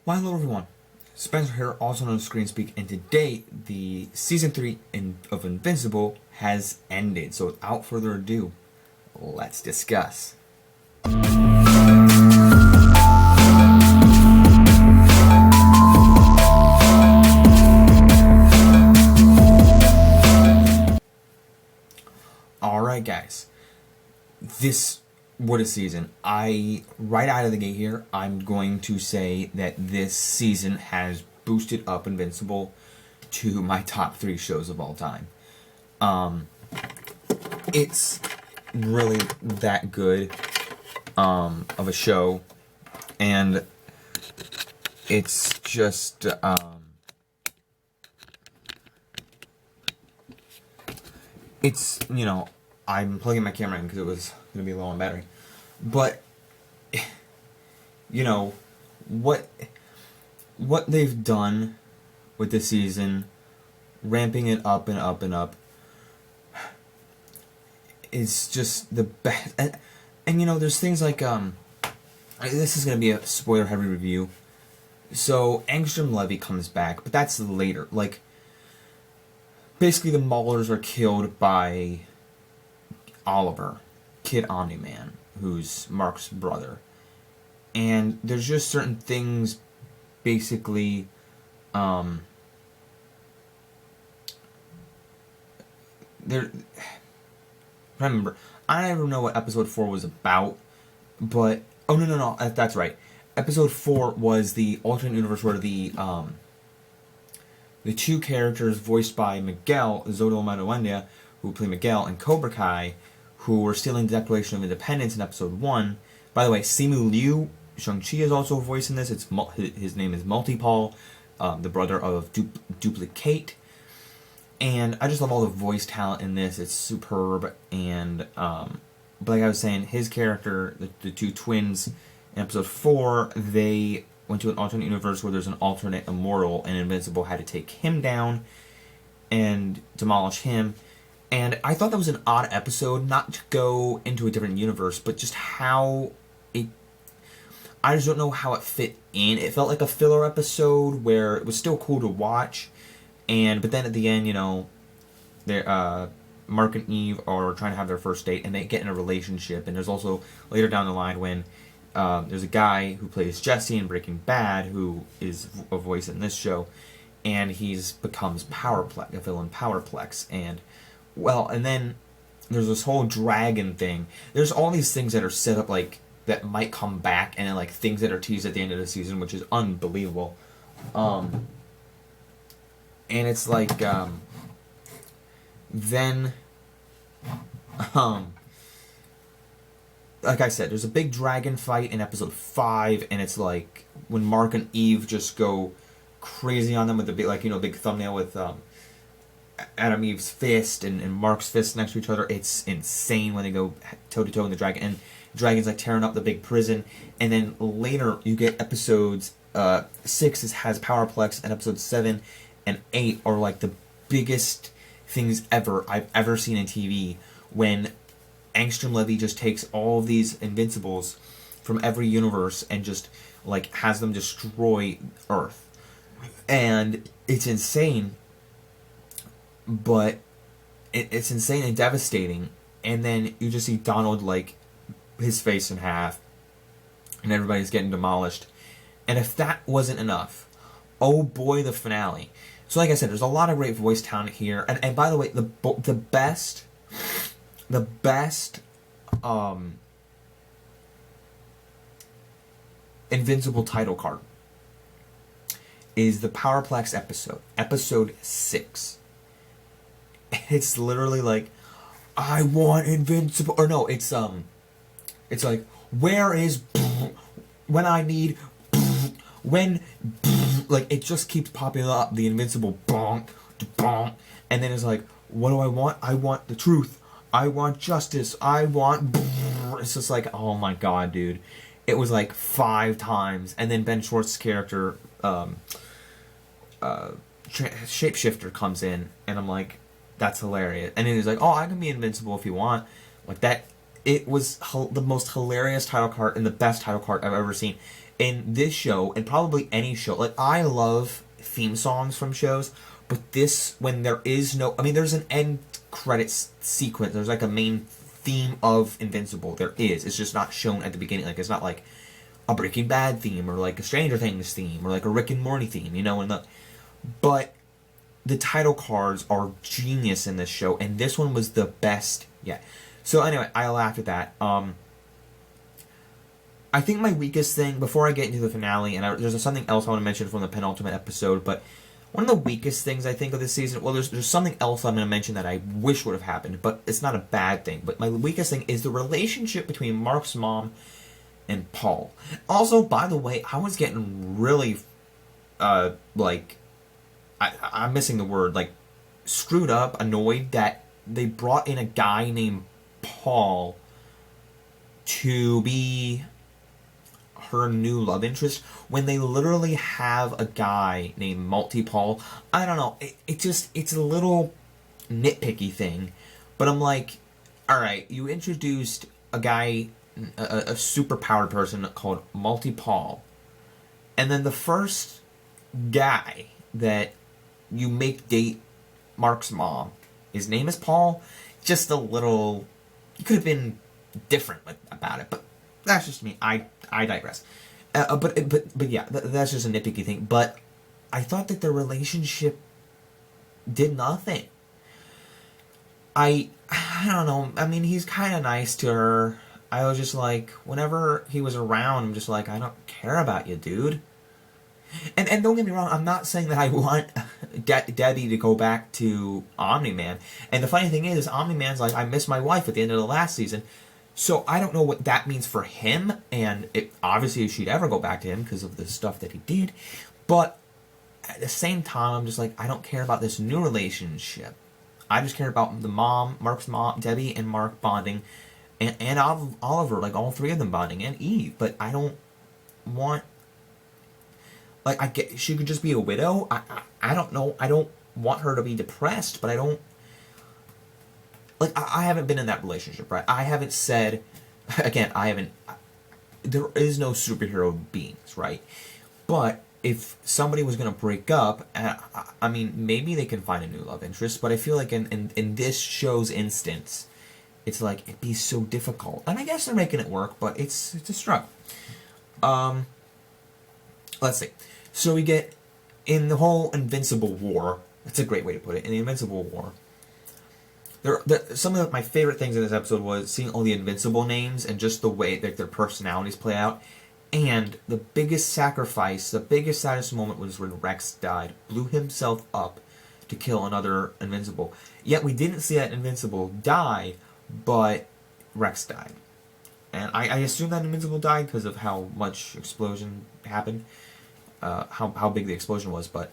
Well, hello everyone. Spencer here, also known as Screen Speak, and today the season 3 of Invincible has ended. So without further ado, let's discuss. Alright guys, what a season. Right out of the gate here, I'm going to say that this season has boosted up Invincible to my top 3 shows of all time. It's really that good of a show, and it's just it's, I'm plugging my camera in because it was going to be low on battery. But, what they've done with this season, ramping it up and up and up, is just the best. And there's things like, this is going to be a spoiler-heavy review. So, Angstrom Levy comes back, but that's later. Like, basically the Maulers are killed by Oliver, Kid Omni-Man, who's Mark's brother. And there's just certain things, basically, remember, I don't know what episode 4 was about, but, oh no, that's right. Episode 4 was the alternate universe where the two characters voiced by Miguel, Zodo Maduendia, who play Miguel, and Cobra Kai, who were stealing the Declaration of Independence in episode 1. By the way, Simu Liu, Shang-Chi is also voicing this. His name is Multipal, the brother of Duplicate. And I just love all the voice talent in this. It's superb. And, but like I was saying, his character, the two twins, in episode 4, they went to an alternate universe where there's an alternate immortal, and Invincible had to take him down and demolish him. And I thought that was an odd episode, not to go into a different universe, but just how it... I just don't know how it fit in. It felt like a filler episode where it was still cool to watch, but then at the end, Mark and Eve are trying to have their first date, and they get in a relationship. And there's also, later down the line, when there's a guy who plays Jesse in Breaking Bad, who is a voice in this show, and becomes Powerplex, a villain Powerplex, and then there's this whole dragon thing. There's all these things that are set up, like, that might come back, and then, like, things that are teased at the end of the season, which is unbelievable. And it's like, like I said, there's a big dragon fight in episode 5, and it's like when Mark and Eve just go crazy on them with the big thumbnail with Adam Eve's fist and Mark's fist next to each other. It's insane when they go toe to toe in the dragon, and the dragon's like tearing up the big prison. And then later you get episodes 6 has Powerplex, and episodes 7 and 8 are like the biggest things I've ever seen in TV, when Angstrom Levy just takes all of these Invincibles from every universe and just, like, has them destroy Earth. And it's insane, but it's insane and devastating. And then you just see Donald, like, his face in half, and everybody's getting demolished. And if that wasn't enough, oh boy, the finale. So like I said, there's a lot of great voice talent here. And by the way, the best Invincible title card is the Powerplex episode 6. It's literally like, I want Invincible, or no, it's like, where is when I need when, like, it just keeps popping up, the Invincible bonk, bonk, and then it's like, what do I want? I want the truth. I want justice. I want... It's just like, oh my god, dude. It was like 5 times. And then Ben Schwartz's character, Shapeshifter, comes in, and I'm like, that's hilarious. And then he's like, oh, I can be invincible if you want. Like, that... It was the most hilarious title card and the best title card I've ever seen. in this show, and probably any show, like, I love theme songs from shows, but this, when there is no, I mean, there's an end credits sequence, there's like a main theme of Invincible, there is, it's just not shown at the beginning, like, it's not like a Breaking Bad theme, or like a Stranger Things theme, or like a Rick and Morty theme, you know, but the title cards are genius in this show, and this one was the best yet. So anyway, I laughed at that. I think my weakest thing, before I get into the finale, and there's something else I want to mention from the penultimate episode, but one of the weakest things I think of this season, well, there's something else I'm going to mention that I wish would have happened, but it's not a bad thing. But my weakest thing is the relationship between Mark's mom and Paul. Also, by the way, I was getting really, like, I'm missing the word, like, screwed up, annoyed that they brought in a guy named Paul to be her new love interest when they literally have a guy named Multi-Paul. I don't know, it's a little nitpicky thing, but I'm like, alright, you introduced a guy, a super powered person called Multi-Paul, and then the first guy that you make date Mark's mom, his name is Paul. Just a little, you could have been different about it, but that's just me. I digress. But yeah, that's just a nitpicky thing. But I thought that their relationship did nothing. I don't know. I mean, he's kind of nice to her. I was just like, whenever he was around, I'm just like, I don't care about you, dude. And don't get me wrong, I'm not saying that I want Debbie to go back to Omni-Man. And the funny thing is Omni-Man's like, I miss my wife at the end of the last season. So I don't know what that means for him, and obviously if she'd ever go back to him because of the stuff that he did. But at the same time, I'm just like, I don't care about this new relationship. I just care about the mom, Mark's mom, Debbie and Mark bonding, and Oliver, like all three of them bonding, and Eve. But I don't want, like, I get, she could just be a widow. I don't know. I don't want her to be depressed, but I don't, like, I haven't been in that relationship, right? I haven't said, again, there is no superhero beings, right? But if somebody was going to break up, I mean, maybe they can find a new love interest, but I feel like in this show's instance, it's like, it'd be so difficult. And I guess they're making it work, but it's a struggle. Let's see. So we get, in the whole Invincible War, that's a great way to put it, in the Invincible War, some of my favorite things in this episode was seeing all the Invincible names and just the way that their personalities play out. And the biggest sacrifice, the biggest saddest moment was when Rex died, blew himself up to kill another Invincible. Yet we didn't see that Invincible die, but Rex died. And I assume that Invincible died because of how much explosion happened, how big the explosion was, but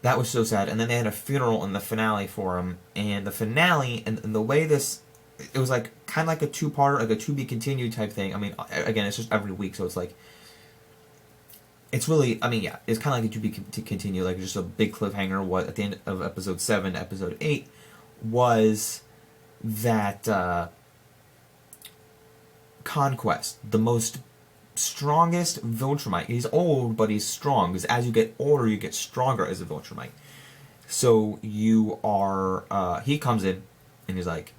that was so sad. And then they had a funeral in the finale for him, and the finale, and the way this, it was like, kind of like a two-parter, like a to-be-continued type thing. I mean, again, it's just every week, so it's like, it's really, I mean, yeah, it's kind of like a to-be-continue, like just a big cliffhanger. What, at the end of episode 7, episode 8, was that, Conquest, the most strongest Viltrumite. He's old, but he's strong, because as you get older, you get stronger as a Viltrumite. So you are, he comes in, and he's like,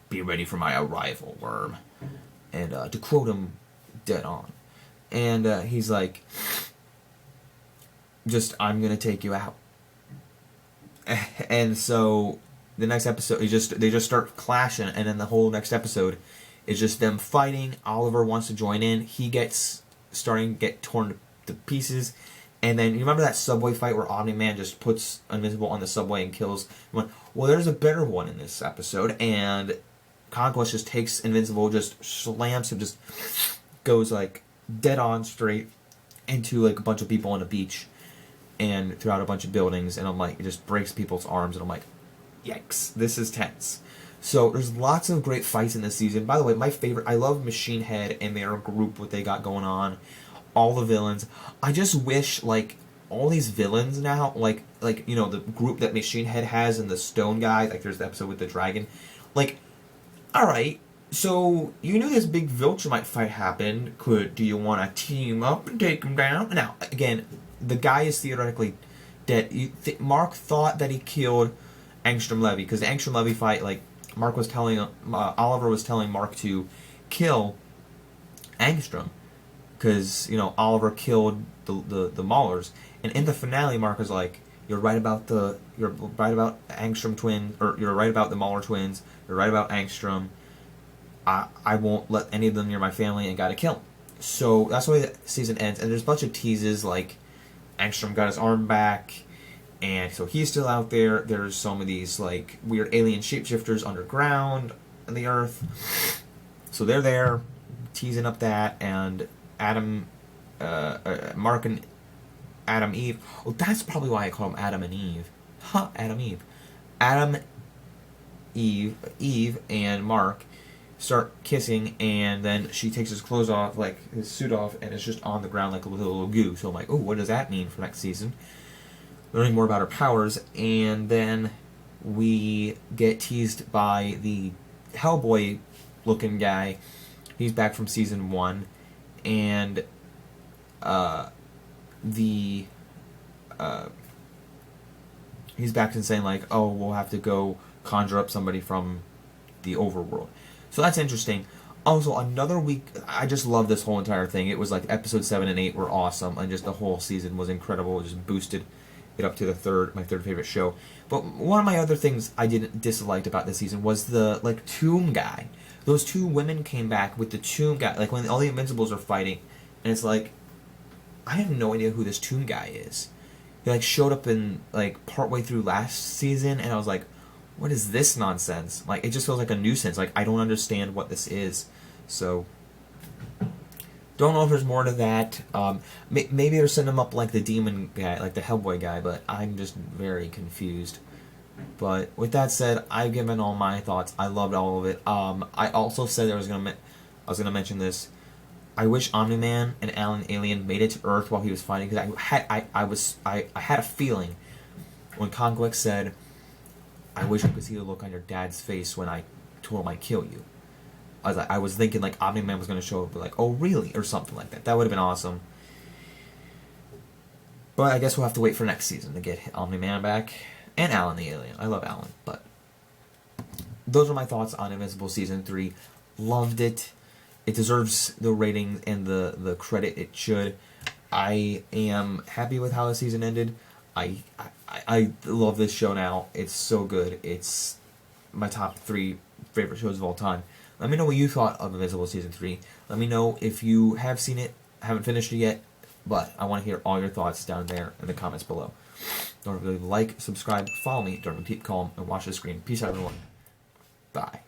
"Be ready for my arrival, worm." And to quote him dead on. And he's like, "I'm gonna take you out." And so the next episode, they just start clashing, and then the whole next episode is just them fighting. Oliver wants to join in. He gets starting to get torn to pieces. And then, you remember that subway fight where Omni-Man just puts Invincible on the subway and kills one? Well, there's a better one in this episode, and Conquest just takes Invincible, just slams him, just goes, like, dead on straight into, like, a bunch of people on a beach and throughout a bunch of buildings, and I'm like, it just breaks people's arms, and I'm like, yikes, this is tense. So there's lots of great fights in this season. By the way, my favorite, I love Machine Head and their group, what they got going on. All the villains. I just wish, like, all these villains now, like you know, the group that Machine Head has and the Stone guy, like there's the episode with the dragon. Like, alright, So, you knew this big Viltrumite fight happened. Do you want to team up and take him down? Now, again, the guy is theoretically dead. Mark thought that he killed Angstrom Levy, because the Angstrom Levy fight, like, Oliver was telling Mark to kill Angstrom, because, you know, Oliver killed the Maulers. And in the finale, Mark was like, you're right about Angstrom twins, or you're right about the Mauler twins, you're right about Angstrom. I won't let any of them near my family and gotta kill him. So that's the way the season ends. And there's a bunch of teases, like Angstrom got his arm back, and so he's still out there. There's some of these like weird alien shapeshifters underground on the Earth. So they're there, teasing up that, and Mark and Adam Eve. Oh, that's probably why I call them Adam and Eve. Adam Eve. Eve and Mark start kissing, and then she takes his clothes off, like his suit off, and it's just on the ground like a little goo. So I'm like, oh, what does that mean for next season? Learning more about her powers, and then we get teased by the Hellboy-looking guy. He's back from season 1, and he's back and saying like, oh, we'll have to go conjure up somebody from the overworld. So that's interesting. Also, another week, I just love this whole entire thing. It was like episode 7 and 8 were awesome, and just the whole season was incredible. It just boosted it up to my third favorite show. But one of my other things I disliked about this season was the like tomb guy. Those two women came back with the tomb guy, like when all the Invincibles are fighting, and it's like, I have no idea who this tomb guy is. He like showed up in like partway through last season, and I was like, what is this nonsense? Like, it just feels like a nuisance. Like, I don't understand what this is. So, don't know if there's more to that. Maybe they're setting him up like the demon guy, like the Hellboy guy, but I'm just very confused. But with that said, I've given all my thoughts. I loved all of it. I also said I was gonna mention this. I wish Omni-Man and Alan Alien made it to Earth while he was fighting, because I had a feeling when Conquest said, I wish I could see the look on your dad's face when I told him I'd kill you. I was thinking like Omni-Man was going to show up, like, oh really, or something like that. That would have been awesome. But I guess we'll have to wait for next season to get Omni-Man back, and Alan the Alien. I love Alan, but those are my thoughts on Invincible Season 3. Loved it. It deserves the rating and the credit it should. I am happy with how the season ended. I love this show now. It's so good. It's my top 3 favorite shows of all time. Let me know what you thought of Invincible Season 3. Let me know if you have seen it, haven't finished it yet, but I want to hear all your thoughts down there in the comments below. Don't forget to like, subscribe, follow me, don't repeat, calm, and watch the screen. Peace out, everyone. Bye.